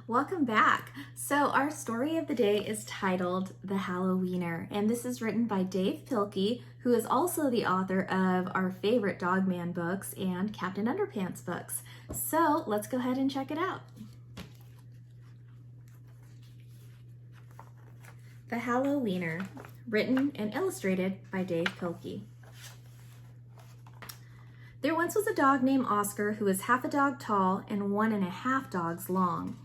Welcome back. So our story of the day is titled The Hallo-Wiener, and this is written by Dave Pilkey, who is also the author of our favorite Dogman books and Captain Underpants books. So let's go ahead and check it out. The Hallo-Wiener, written and illustrated by Dave Pilkey. There once was a dog named Oscar who was half a dog tall and 1.5 dogs long.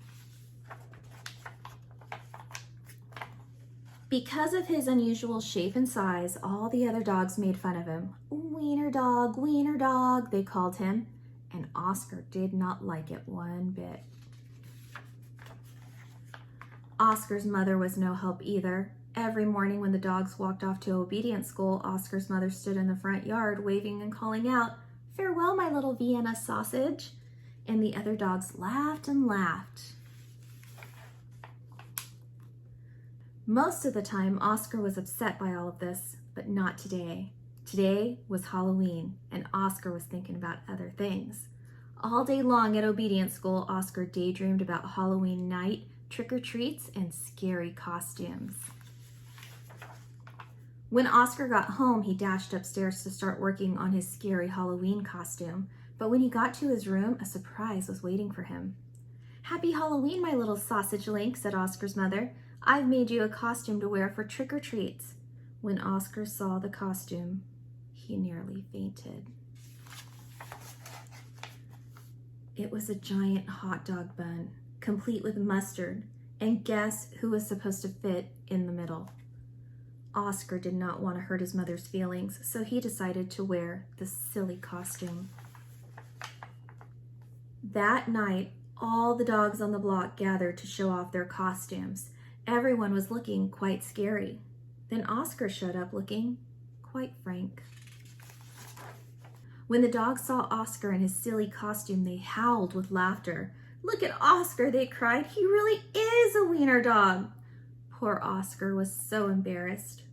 Because of his unusual shape and size, all the other dogs made fun of him. Wiener dog, they called him, and Oscar did not like it one bit. Oscar's mother was no help either. Every morning when the dogs walked off to obedience school, Oscar's mother stood in the front yard waving and calling out, "Farewell, my little Vienna sausage," and the other dogs laughed and laughed. Most of the time, Oscar was upset by all of this, but not today. Today was Halloween, and Oscar was thinking about other things. All day long at obedience school, Oscar daydreamed about Halloween night, trick-or-treats, and scary costumes. When Oscar got home, he dashed upstairs to start working on his scary Halloween costume, but when he got to his room, a surprise was waiting for him. "Happy Halloween, my little sausage link," said Oscar's mother. "I've made you a costume to wear for trick-or-treats." When Oscar saw the costume, he nearly fainted. It was a giant hot dog bun, complete with mustard, and guess who was supposed to fit in the middle? Oscar did not want to hurt his mother's feelings, so he decided to wear the silly costume. That night, all the dogs on the block gathered to show off their costumes. Everyone was looking quite scary. Then Oscar showed up looking quite frank. When the dogs saw Oscar in his silly costume, they howled with laughter. "Look at Oscar," they cried. "He really is a wiener dog." Poor Oscar was so embarrassed.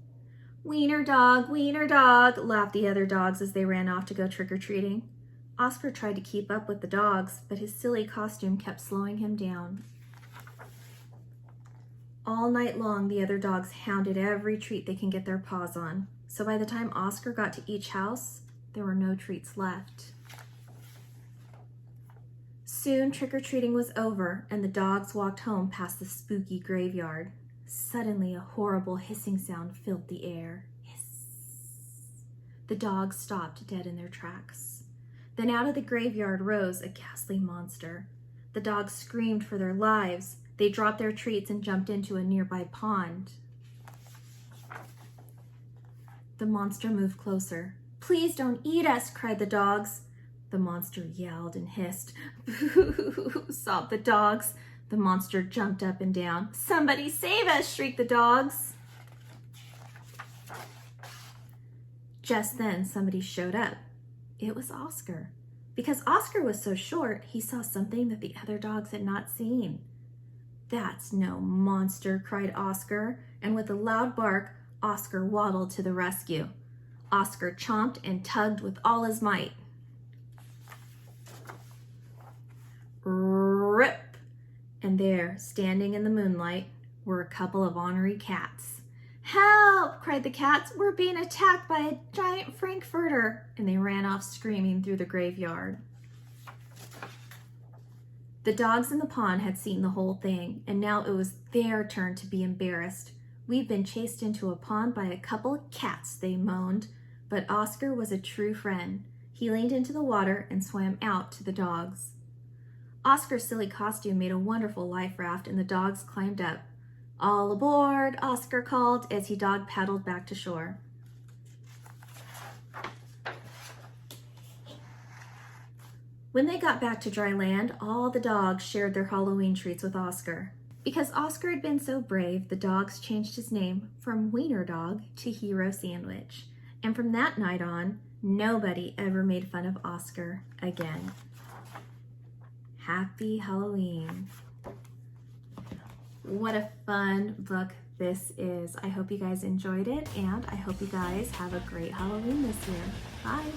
Wiener dog," laughed the other dogs as they ran off to go trick-or-treating. Oscar tried to keep up with the dogs, but his silly costume kept slowing him down. All night long, the other dogs hounded every treat they can get their paws on. So by the time Oscar got to each house, there were no treats left. Soon, trick-or-treating was over, and the dogs walked home past the spooky graveyard. Suddenly, a horrible hissing sound filled the air. Hiss. The dogs stopped dead in their tracks. Then out of the graveyard rose a ghastly monster. The dogs screamed for their lives. They dropped their treats and jumped into a nearby pond. The monster moved closer. "Please don't eat us," cried the dogs. The monster yelled and hissed. "Boo!" sobbed the dogs. The monster jumped up and down. "Somebody save us!" shrieked the dogs. Just then, somebody showed up. It was Oscar. Because Oscar was so short, he saw something that the other dogs had not seen. "That's no monster," cried Oscar, and with a loud bark, Oscar waddled to the rescue. Oscar chomped and tugged with all his might. Rip! And there, standing in the moonlight, were a couple of ornery cats. "Help!" cried the cats. "We're being attacked by a giant Frankfurter!" And they ran off screaming through the graveyard. The dogs in the pond had seen the whole thing, and now it was their turn to be embarrassed. "We've been chased into a pond by a couple of cats," they moaned. But Oscar was a true friend. He leaned into the water and swam out to the dogs. Oscar's silly costume made a wonderful life raft, and the dogs climbed up. "All aboard," Oscar called as he dog paddled back to shore. When they got back to dry land, all the dogs shared their Halloween treats with Oscar. Because Oscar had been so brave, the dogs changed his name from Wiener Dog to Hero Sandwich. And from that night on, nobody ever made fun of Oscar again. Happy Halloween. What a fun book this is. I hope you guys enjoyed it, and I hope you guys have a great Halloween this year. Bye.